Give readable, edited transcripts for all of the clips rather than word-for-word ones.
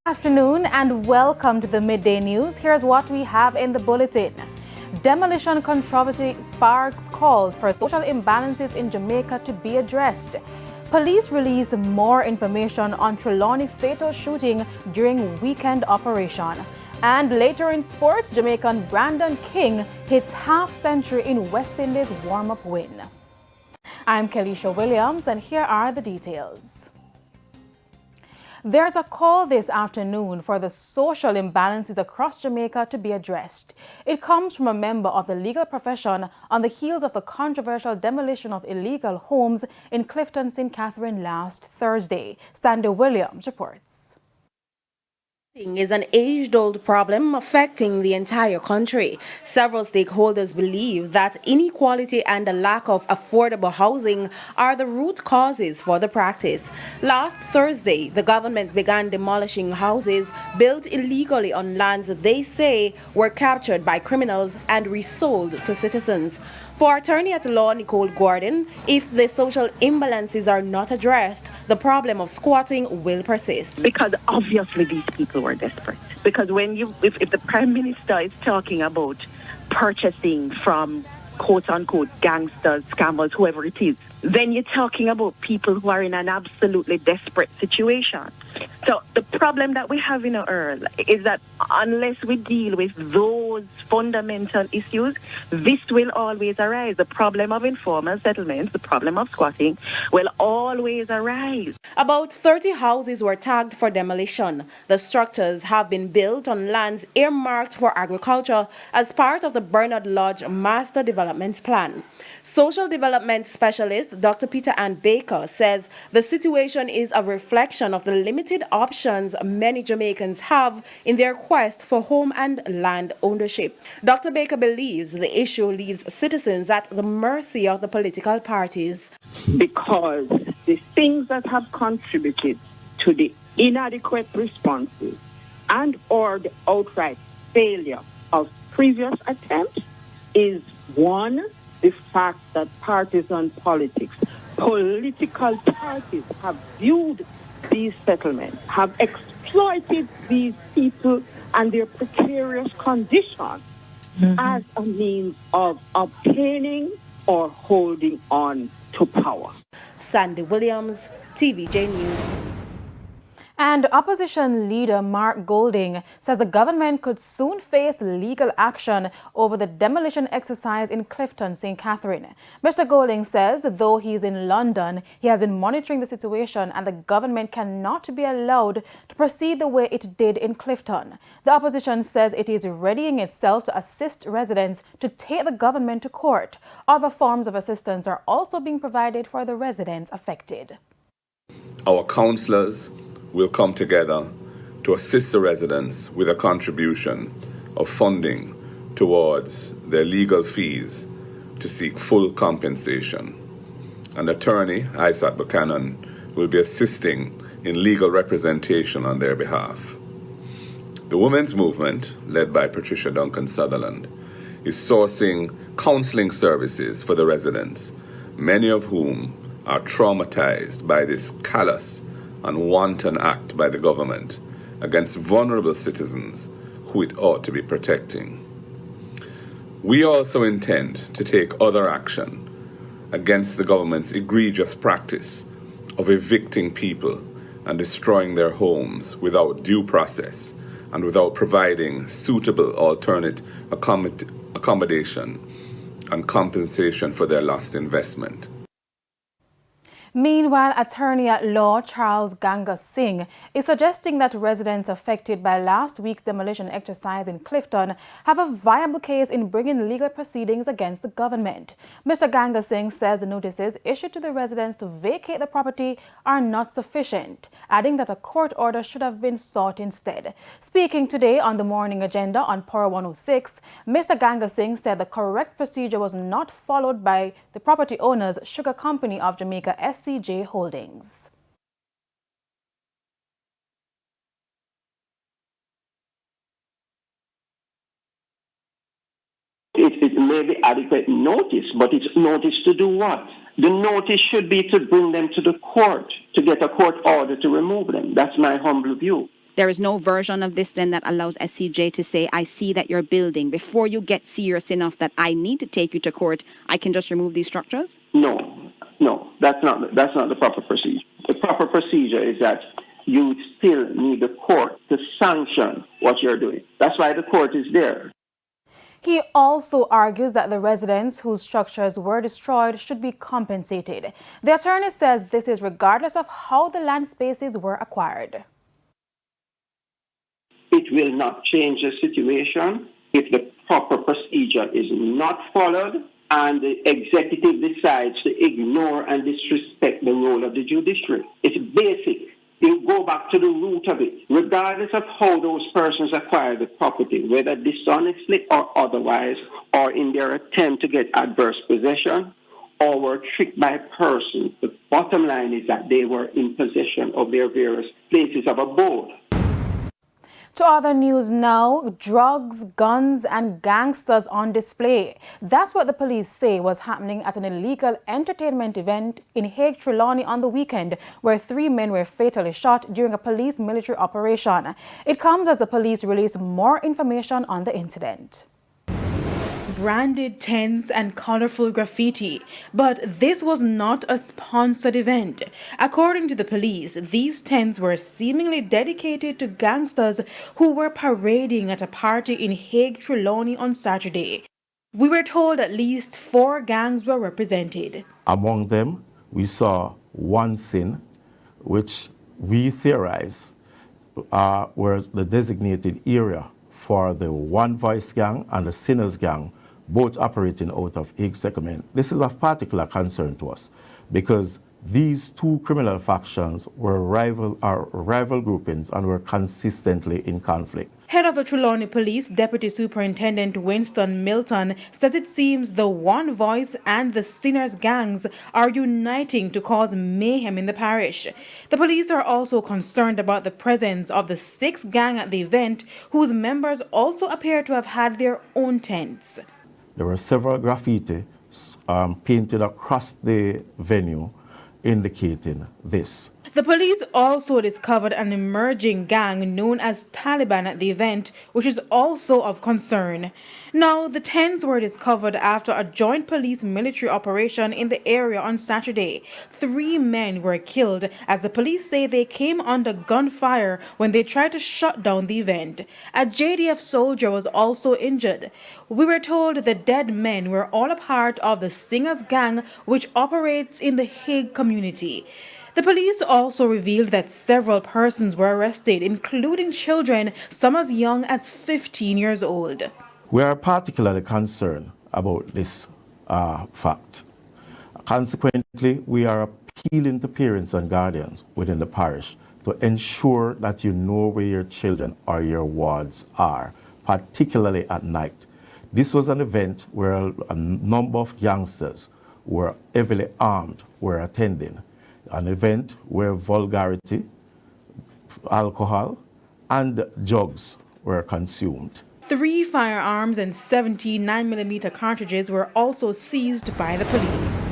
Afternoon and welcome to the Midday News. Here's what we have in the bulletin. Demolition controversy sparks calls for social imbalances in Jamaica to be addressed. Police release more information on Trelawny fatal shooting during weekend operation. And later in sports, Jamaican Brandon King hits half-century in West Indies warm-up win. I'm Kelisha Williams and here are the details. There's a call this afternoon for the social imbalances across Jamaica to be addressed. It comes from a member of the legal profession on the heels of the controversial demolition of illegal homes in Clifton, St. Catherine last Thursday. Sandy Williams reports. Is an age-old problem affecting the entire country. Several stakeholders believe that inequality and a lack of affordable housing are the root causes for the practice. Last Thursday, the government began demolishing houses built illegally on lands they say were captured by criminals and resold to citizens. For attorney at law Nicole Gordon, if the social imbalances are not addressed, the problem of squatting will persist. Because obviously these people were desperate. Because if the Prime Minister is talking about purchasing from quote-unquote gangsters, scammers, whoever it is, then you're talking about people who are in an absolutely desperate situation. So the problem that we have in our Earl is that unless we deal with those fundamental issues, this will always arise. The problem of informal settlements, the problem of squatting will always arise. About 30 houses were tagged for demolition. The structures have been built on lands earmarked for agriculture as part of the Bernard Lodge Master Development Plan. Social development specialist Dr. Peter Ann Baker says the situation is a reflection of the limited options many Jamaicans have in their quest for home and land ownership. Dr. Baker believes the issue leaves citizens at the mercy of the political parties. Because the things that have contributed to the inadequate responses and or the outright failure of previous attempts is one, the fact that partisan politics, political parties have viewed these settlements, have exploited these people and their precarious conditions as a means of obtaining or holding on to power. Sandy Williams, TVJ News. And opposition leader Mark Golding says the government could soon face legal action over the demolition exercise in Clifton, St. Catherine. Mr. Golding says though he is in London, he has been monitoring the situation and the government cannot be allowed to proceed the way it did in Clifton. The opposition says it is readying itself to assist residents to take the government to court. Other forms of assistance are also being provided for the residents affected. Our councillors will come together to assist the residents with a contribution of funding towards their legal fees to seek full compensation. An attorney, Isaac Buchanan, will be assisting in legal representation on their behalf. The women's movement, led by Patricia Duncan Sutherland, is sourcing counseling services for the residents, many of whom are traumatized by this callous and wanton act by the government against vulnerable citizens who it ought to be protecting. We also intend to take other action against the government's egregious practice of evicting people and destroying their homes without due process and without providing suitable alternate accommodation and compensation for their lost investment. Meanwhile, attorney at law Charles Ganga Singh is suggesting that residents affected by last week's demolition exercise in Clifton have a viable case in bringing legal proceedings against the government. Mr. Ganga Singh says the notices issued to the residents to vacate the property are not sufficient, adding that a court order should have been sought instead. Speaking today on the morning agenda on Power 106, Mr. Ganga Singh said the correct procedure was not followed by the property owners Sugar Company of Jamaica SCJ Holdings. It may be adequate notice, but it's notice to do what? The notice should be to bring them to the court, to get a court order to remove them. That's my humble view. There is no version of this then that allows SCJ to say, I see that you're building. Before you get serious enough that I need to take you to court, I can just remove these structures? No, that's not the proper procedure. The proper procedure is that you still need the court to sanction what you're doing. That's why the court is there. He also argues that the residents whose structures were destroyed should be compensated. The attorney says this is regardless of how the land spaces were acquired. It will not change the situation if the proper procedure is not followed and the executive decides to ignore and disrespect the role of the judiciary. It's basic. You go back to the root of it. Regardless of how those persons acquire the property, whether dishonestly or otherwise, or in their attempt to get adverse possession, or were tricked by persons, the bottom line is that they were in possession of their various places of abode. To other news now, drugs, guns and gangsters on display. That's what the police say was happening at an illegal entertainment event in Hague, Trelawny on the weekend, where 3 men were fatally shot during a police military operation. It comes as the police release more information on the incident. Branded tents and colorful graffiti, but this was not a sponsored event. According to the police, these tents were seemingly dedicated to gangsters who were parading at a party in Hague, Trelawny on Saturday. We were told at least 4 gangs were represented. Among them, we saw one sin, which we theorize were the designated area for the One Voice gang and the Sinners gang, both operating out of Hague Settlement. This is of particular concern to us because these 2 criminal factions were rival groupings and were consistently in conflict. Head of the Trelawny Police, Deputy Superintendent Winston Milton, says it seems the One Voice and the Sinners gangs are uniting to cause mayhem in the parish. The police are also concerned about the presence of the 6th gang at the event, whose members also appear to have had their own tents. There were several graffiti painted across the venue indicating this. The police also discovered an emerging gang known as Taliban at the event, which is also of concern. Now, the tents were discovered after a joint police military operation in the area on Saturday. 3 men were killed as the police say they came under gunfire when they tried to shut down the event. A JDF soldier was also injured. We were told the dead men were all a part of the Singers gang, which operates in the Hague community. The police also revealed that several persons were arrested, including children, some as young as 15 years old. We are particularly concerned about this fact. Consequently, we are appealing to parents and guardians within the parish to ensure that you know where your children or your wards are, particularly at night. This was an event where a number of youngsters who were heavily armed were attending. An event where vulgarity, alcohol, and drugs were consumed. 3 firearms and 70 9mm cartridges were also seized by the police.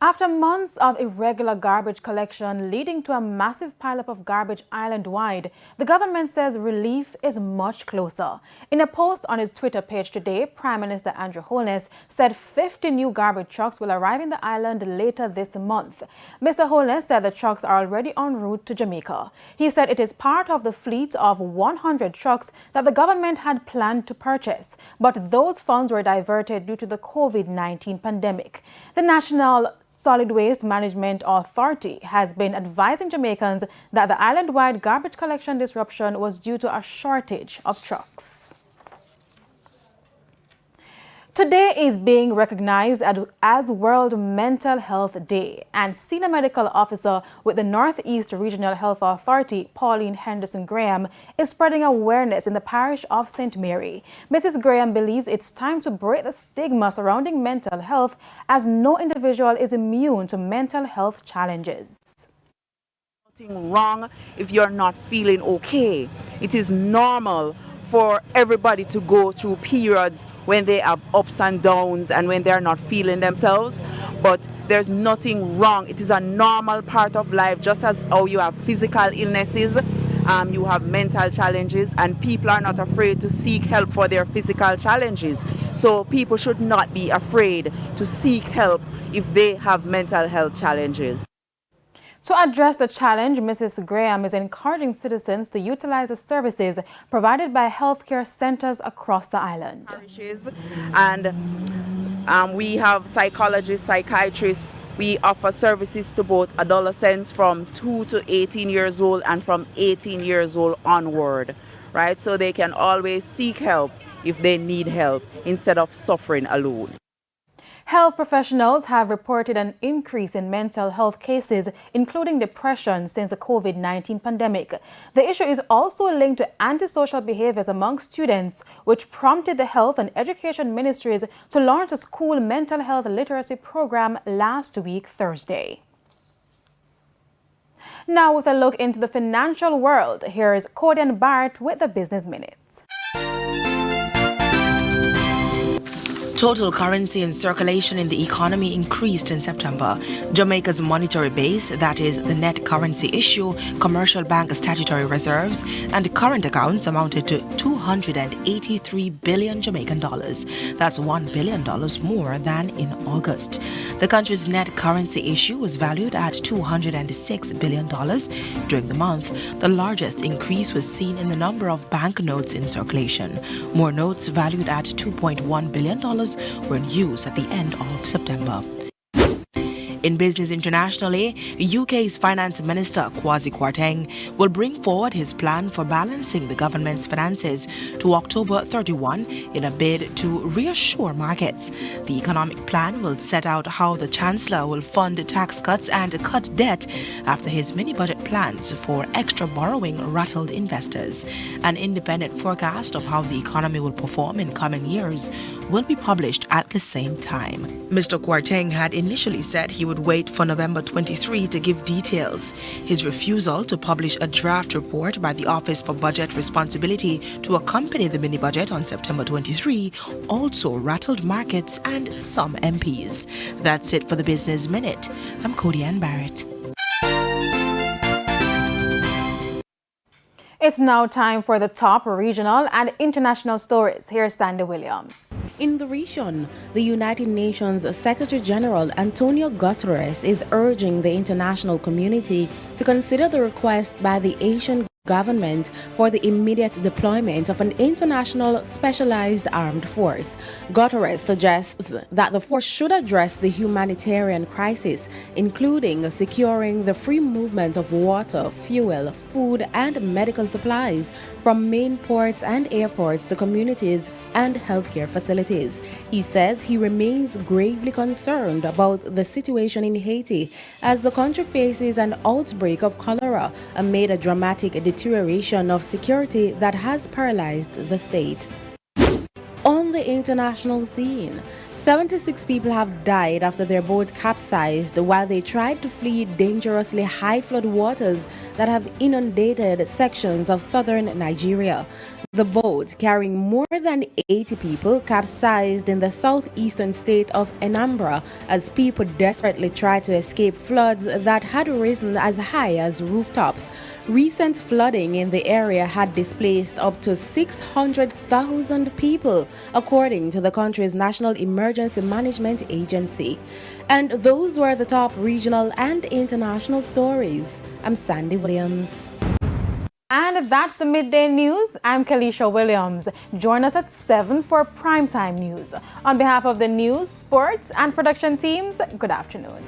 After months of irregular garbage collection leading to a massive pileup of garbage island-wide, the government says relief is much closer. In a post on his Twitter page today, Prime Minister Andrew Holness said 50 new garbage trucks will arrive in the island later this month. Mr. Holness said the trucks are already en route to Jamaica. He said it is part of the fleet of 100 trucks that the government had planned to purchase, but those funds were diverted due to the COVID-19 pandemic. The National Solid Waste Management Authority has been advising Jamaicans that the island-wide garbage collection disruption was due to a shortage of trucks. Today is being recognized as World Mental Health Day, and Senior Medical Officer with the Northeast Regional Health Authority, Pauline Henderson Graham, is spreading awareness in the parish of St. Mary. Mrs. Graham believes it's time to break the stigma surrounding mental health, as no individual is immune to mental health challenges. Nothing wrong if you're not feeling okay. It is normal for everybody to go through periods when they have ups and downs and when they're not feeling themselves, but there's nothing wrong. It is a normal part of life, just as how you have physical illnesses you have mental challenges, and people are not afraid to seek help for their physical challenges. So people should not be afraid to seek help if they have mental health challenges. To address the challenge, Mrs. Graham is encouraging citizens to utilize the services provided by healthcare centers across the island. And we have psychologists, psychiatrists. We offer services to both adolescents from 2 to 18 years old and from 18 years old onward, right? So they can always seek help if they need help instead of suffering alone. Health professionals have reported an increase in mental health cases, including depression, since the COVID-19 pandemic. The issue is also linked to antisocial behaviors among students, which prompted the Health and Education Ministries to launch a school mental health literacy program last week, Thursday. Now, with a look into the financial world, here's Cordian Barrett with the Business Minute. Total currency in circulation in the economy increased in September. Jamaica's monetary base, that is, the net currency issue, commercial bank statutory reserves, and current accounts amounted to 283 billion Jamaican dollars. That's $1 billion more than in August. The country's net currency issue was valued at $206 billion during the month. The largest increase was seen in the number of banknotes in circulation. More notes valued at $2.1 billion were in use at the end of September. In business internationally, UK's Finance Minister Kwasi Kwarteng will bring forward his plan for balancing the government's finances to October 31 in a bid to reassure markets. The economic plan will set out how the Chancellor will fund tax cuts and cut debt after his mini-budget plans for extra borrowing rattled investors. An independent forecast of how the economy will perform in coming years will be published at the same time. Mr. Kwarteng had initially said he would wait for November 23 to give details. His refusal to publish a draft report by the Office for Budget Responsibility to accompany the mini-budget on September 23 also rattled markets and some MPs. That's it for the Business Minute. I'm Cordian Barrett. It's now time for the top regional and international stories. Here's Sandy Williams. In the region, the United Nations Secretary General Antonio Guterres is urging the international community to consider the request by the Asian government for the immediate deployment of an international specialized armed force. Guterres suggests that the force should address the humanitarian crisis, including securing the free movement of water, fuel, food, and medical supplies from main ports and airports to communities and healthcare facilities. He says he remains gravely concerned about the situation in Haiti as the country faces an outbreak of cholera amid a dramatic deterioration of security that has paralyzed the state. On the international scene, 76 people have died after their boat capsized while they tried to flee dangerously high flood waters that have inundated sections of southern Nigeria. The boat, carrying more than 80 people, capsized in the southeastern state of Anambra as people desperately tried to escape floods that had risen as high as rooftops. Recent flooding in the area had displaced up to 600,000 people, according to the country's National Emergency Management Agency. And those were the top regional and international stories. I'm Sandy Williams. And that's the midday news. I'm Kalisha Williams. Join us at 7 for primetime news. On behalf of the news, sports, and production teams, good afternoon.